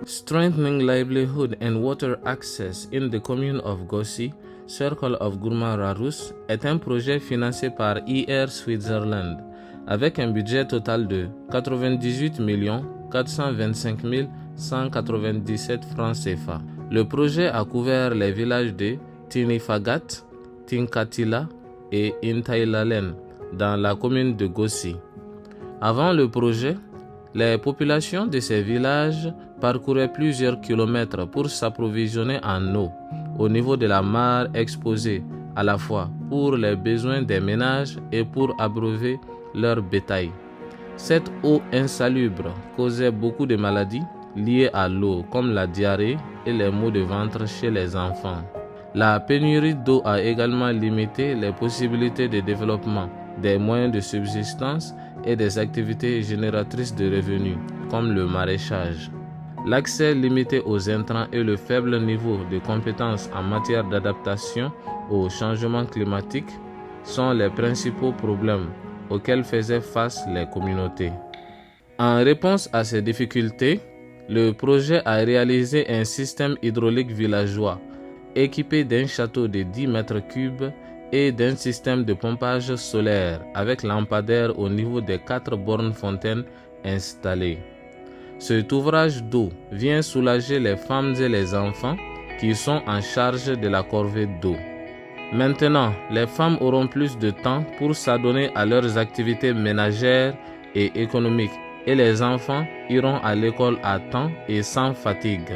Strengthening livelihood and water access in the commune of Gossi, Circle of Gourma-Rarous, est un projet financé par IR Switzerland avec un budget total de 98 425 197 francs CFA. Le projet a couvert les villages de Tinifagat, Tinkatila et Intailalen dans la commune de Gossi. Avant le projet, les populations de ces villages parcouraient plusieurs kilomètres pour s'approvisionner en eau au niveau de la mare exposée, à la fois pour les besoins des ménages et pour abreuver leur bétail. Cette eau insalubre causait beaucoup de maladies liées à l'eau, comme la diarrhée et les maux de ventre chez les enfants. La pénurie d'eau a également limité les possibilités de développement des moyens de subsistance et des activités génératrices de revenus, comme le maraîchage. L'accès limité aux intrants et le faible niveau de compétences en matière d'adaptation au changement climatique sont les principaux problèmes auxquels faisaient face les communautés. En réponse à ces difficultés, le projet a réalisé un système hydraulique villageois équipé d'un château de 10 mètres cubes et d'un système de pompage solaire avec lampadaire au niveau des 4 bornes fontaines installées. Cet ouvrage d'eau vient soulager les femmes et les enfants qui sont en charge de la corvée d'eau. Maintenant, les femmes auront plus de temps pour s'adonner à leurs activités ménagères et économiques et les enfants iront à l'école à temps et sans fatigue.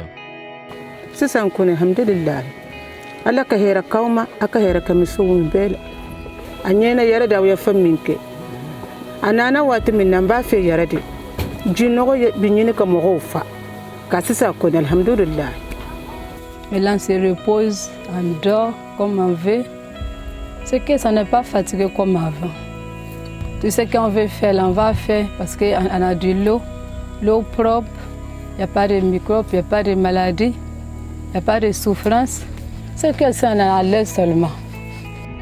Alla ka hera kauma aka hera kamisuun bela anyena yara da ya faminke anana wati min namba fe yara de jinogo binyini ka mogofa ka sisa ko alhamdulillah. Maintenant se repose, on dort comme on veut. C'est que ça n'est pas fatigué comme avant. Tout ce qu'on veut faire, on va faire parce qu'on a de l'eau propre, il n'y a pas de microbes, il n'y a pas de maladies, il n'y a pas de souffrance. C'est que ça en est à l'aise seulement.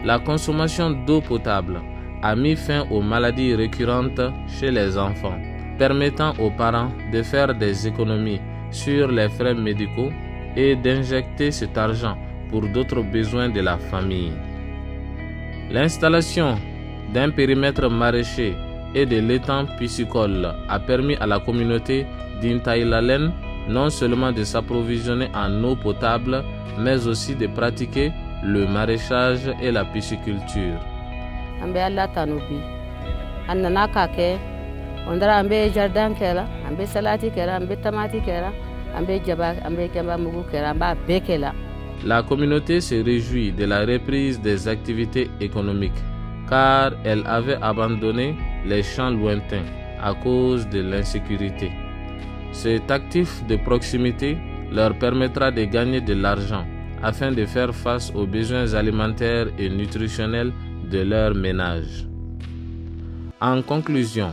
La consommation d'eau potable a mis fin aux maladies récurrentes chez les enfants, permettant aux parents de faire des économies sur les frais médicaux et d'injecter cet argent pour d'autres besoins de la famille. L'installation d'un périmètre maraîcher et de l'étang piscicole a permis à la communauté d'Intailalen non seulement de s'approvisionner en eau potable, mais aussi de pratiquer le maraîchage et la pisciculture. Ambe Allah tanubi annana kake ondara ambe jardin kela ambe salati kela ambe tamati kela ambe jaba mugu kela amba bekela. La communauté se réjouit de la reprise des activités économiques car elle avait abandonné les champs lointains à cause de l'insécurité. Cet actif de proximité leur permettra de gagner de l'argent afin de faire face aux besoins alimentaires et nutritionnels de leur ménage. En conclusion,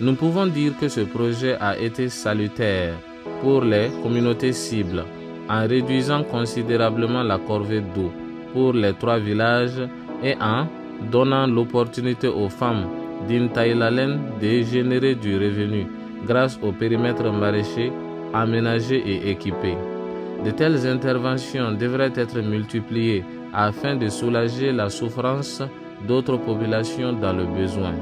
nous pouvons dire que ce projet a été salutaire pour les communautés cibles en réduisant considérablement la corvée d'eau pour les 3 villages et en donnant l'opportunité aux femmes d'Intailalen de générer du revenu grâce au périmètre maraîcher aménagé et équipé. De telles interventions devraient être multipliées afin de soulager la souffrance d'autres populations dans le besoin.